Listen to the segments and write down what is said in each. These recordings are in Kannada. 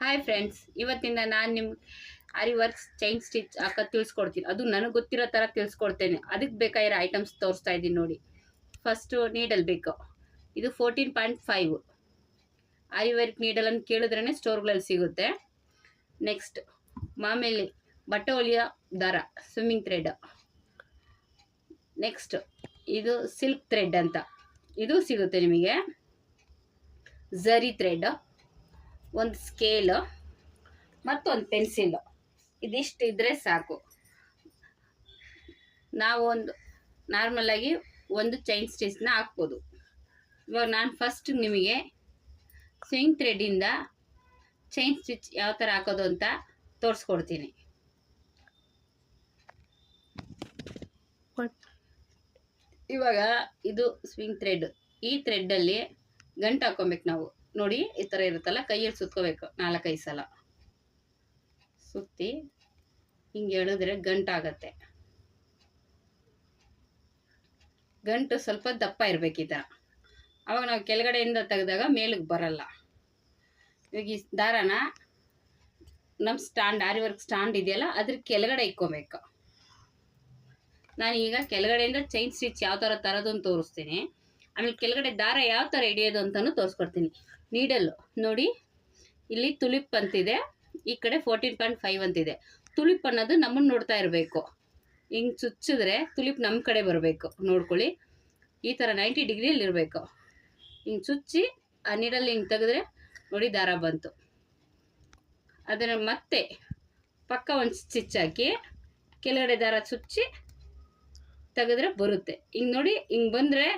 ಹಾಯ್ ಫ್ರೆಂಡ್ಸ್, ಇವತ್ತಿಂದ ನಾನು ನಿಮ್ಗೆ ಆರಿ ವರ್ಕ್ಸ್ ಚೈನ್ ಸ್ಟಿಚ್ ಹಾಕೋದು ತಿಳಿಸ್ಕೊಡ್ತೀನಿ. ಅದು ನನಗೆ ಗೊತ್ತಿರೋ ಥರ ತಿಳಿಸ್ಕೊಡ್ತೇನೆ. ಅದಕ್ಕೆ ಬೇಕಾಗಿರೋ ಐಟಮ್ಸ್ ತೋರಿಸ್ತಾ ಇದ್ದೀನಿ ನೋಡಿ. ಫಸ್ಟು ನೀಡಲ್ ಬೇಕು. ಇದು 14.5 ಆರಿ ವರ್ಕ್ ನೀಡಲನ್ನು ಕೇಳಿದ್ರೇ ಸ್ಟೋರ್ಗಳಲ್ಲಿ ಸಿಗುತ್ತೆ. ನೆಕ್ಸ್ಟ್ ಮಾಮೂಲಿ ಬಟ್ಟೆ ಹೊಲಿಯೋ ದಾರ, ಸ್ವಿಮ್ಮಿಂಗ್ ಥ್ರೆಡ್. ನೆಕ್ಸ್ಟ್ ಇದು ಸಿಲ್ಕ್ ಥ್ರೆಡ್ ಅಂತ, ಇದು ಸಿಗುತ್ತೆ ನಿಮಗೆ. ಝರಿ ಥ್ರೆಡ್, ಒಂದು ಸ್ಕೇಲು ಮತ್ತೊಂದು ಪೆನ್ಸಿಲ್. ಇದಿಷ್ಟು ಇದ್ದರೆ ಸಾಕು. ನಾವು ಒಂದು ನಾರ್ಮಲಾಗಿ ಒಂದು ಚೈನ್ ಸ್ಟಿಚ್ನ ಹಾಕ್ಬೋದು. ಇವಾಗ ನಾನು ಫಸ್ಟ್ ನಿಮಗೆ ಸ್ವಿಂಗ್ ಥ್ರೆಡ್ಡಿಂದ ಚೈನ್ ಸ್ಟಿಚ್ ಯಾವ ಥರ ಹಾಕೋದು ಅಂತ ತೋರಿಸ್ಕೊಡ್ತೀನಿ. ಇವಾಗ ಇದು ಸ್ವಿಂಗ್ ಥ್ರೆಡ್. ಈ ಥ್ರೆಡ್ಡಲ್ಲಿ ಗಂಟು ಹಾಕ್ಕೊಬೇಕು ನಾವು. ನೋಡಿ, ಈ ಥರ ಇರುತ್ತಲ್ಲ, ಕೈಯಲ್ಲಿ ಸುತ್ಕೋಬೇಕು 4-5 ಸಲ. ಸುತ್ತಿ ಹಿಂಗೆ ಎಳೆದ್ರೆ ಗಂಟಾಗತ್ತೆ. ಗಂಟು ಸ್ವಲ್ಪ ದಪ್ಪ ಇರಬೇಕು ಈ ಥರ. ಅವಾಗ ನಾವು ಕೆಳಗಡೆಯಿಂದ ತೆಗೆದಾಗ ಮೇಲಕ್ಕೆ ಬರಲ್ಲ. ಇವಾಗ ಈ ದಾರನ ನಮ್ಮ ಸ್ಟ್ಯಾಂಡ್, ಆರಿ ವರ್ಕ್ ಸ್ಟ್ಯಾಂಡ್ ಇದೆಯಲ್ಲ, ಅದ್ರ ಕೆಳಗಡೆ ಇಕ್ಕೋಬೇಕು. ನಾನೀಗ ಕೆಳಗಡೆಯಿಂದ ಚೈನ್ ಸ್ಟಿಚ್ ಯಾವ ಥರ ತರೋದನ್ನು ತೋರಿಸ್ತೀನಿ. ಆಮೇಲೆ ಕೆಳಗಡೆ ದಾರ ಯಾವ ಥರ ಹಿಡಿಯೋದು ಅಂತಲೂ ತೋರಿಸ್ಕೊಡ್ತೀನಿ. ನೀಡಲ್ಲು ನೋಡಿ, ಇಲ್ಲಿ ತುಲಿಪ್ ಅಂತಿದೆ, ಈ ಕಡೆ 14.5 ಅಂತಿದೆ. ತುಲಿಪ್ ಅನ್ನೋದು ನಮ್ಮನ್ನು ನೋಡ್ತಾ ಇರಬೇಕು. ಹಿಂಗೆ ಚುಚ್ಚಿದ್ರೆ ತುಲಿಪ್ ನಮ್ಮ ಕಡೆ ಬರಬೇಕು. ನೋಡ್ಕೊಳ್ಳಿ, ಈ ಥರ 90 ಡಿಗ್ರಿಯಲ್ಲಿ ಇರಬೇಕು. ಹಿಂಗೆ ಚುಚ್ಚಿ ಆ ನೀಡಲ್ಲಿ ಹಿಂಗೆ ತೆಗೆದ್ರೆ ನೋಡಿ ದಾರ ಬಂತು. ಅದನ್ನು ಮತ್ತೆ ಪಕ್ಕ ಒಂದು ಸ್ಟಿಚ್ ಹಾಕಿ ಕೆಳಗಡೆ ದಾರ ಚುಚ್ಚಿ ತೆಗೆದ್ರೆ ಬರುತ್ತೆ. ಹಿಂಗೆ ನೋಡಿ, ಹಿಂಗೆ ಬಂದರೆ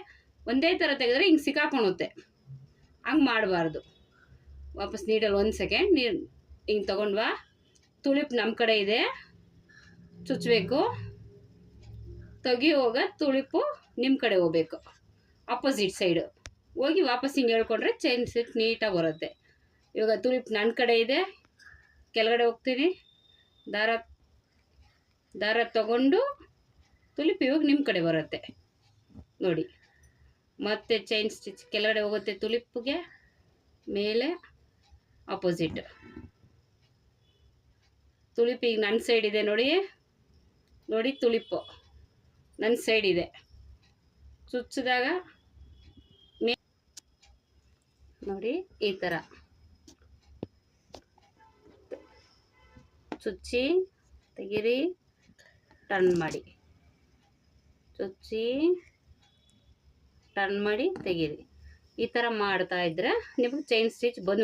ಒಂದೇ ಥರ ತೆಗೆದ್ರೆ ಹಿಂಗೆ ಸಿಕ್ಕಾಕೊಳುತ್ತೆ. ಹಂಗೆ ಮಾಡಬಾರ್ದು. ವಾಪಸ್ ನೀಡಲ್ಲಿ 1 ಸೆಕೆಂಡ್ ನೀರು ಹಿಂಗೆ ತೊಗೊಂಡ್ವಾ. ತುಲಿಪ್ ನಮ್ಮ ಕಡೆ ಇದೆ, ಚುಚ್ಚಬೇಕು. ತೆಗಿಯುವಾಗ ತುಳಿಪು ನಿಮ್ಮ ಕಡೆ ಹೋಗ್ಬೇಕು, ಆಪೋಸಿಟ್ ಸೈಡು ಹೋಗಿ ವಾಪಸ್ ಹಿಂಗೆ ಹೇಳ್ಕೊಂಡ್ರೆ ಚೈನ್ ಸ್ಟಿಚ್ ನೀಟಾಗಿ ಬರುತ್ತೆ. ಇವಾಗ ತುಲಿಪ್ ನನ್ನ ಕಡೆ ಇದೆ, ಕೆಳಗಡೆ ಹೋಗ್ತೀನಿ, ದಾರ ತಗೊಂಡು ತುಲಿಪ್ ಇವಾಗ ನಿಮ್ಮ ಕಡೆ ಬರುತ್ತೆ ನೋಡಿ. ಮತ್ತೆ ಚೈನ್ ಸ್ಟಿಚ್ ಕೆಳಗಡೆ ಹೋಗುತ್ತೆ, ತುಲಿಪ್ಗೆ ಮೇಲೆ ಆಪೋಸಿಟ್. ತುಲಿಪ್ ಈಗ ನನ್ನ ಸೈಡ್ ಇದೆ ನೋಡಿ. ನೋಡಿ, ತುಲಿಪ್ಪು ನನ್ನ ಸೈಡ್ ಇದೆ. ಚುಚ್ಚಿದಾಗ ನೋಡಿ ಈ ಥರ ಚುಚ್ಚಿ ತೆಗೀರಿ, ಟರ್ನ್ ಮಾಡಿ, ಚುಚ್ಚಿ ಟರ್ನ್ ಮಾಡಿ ತೆಗೀರಿ. ಈ ಥರ ಮಾಡ್ತಾ ಇದ್ರೆ ನಿಮಗೆ ಚೈನ್ ಸ್ಟಿಚ್ ಬಂದು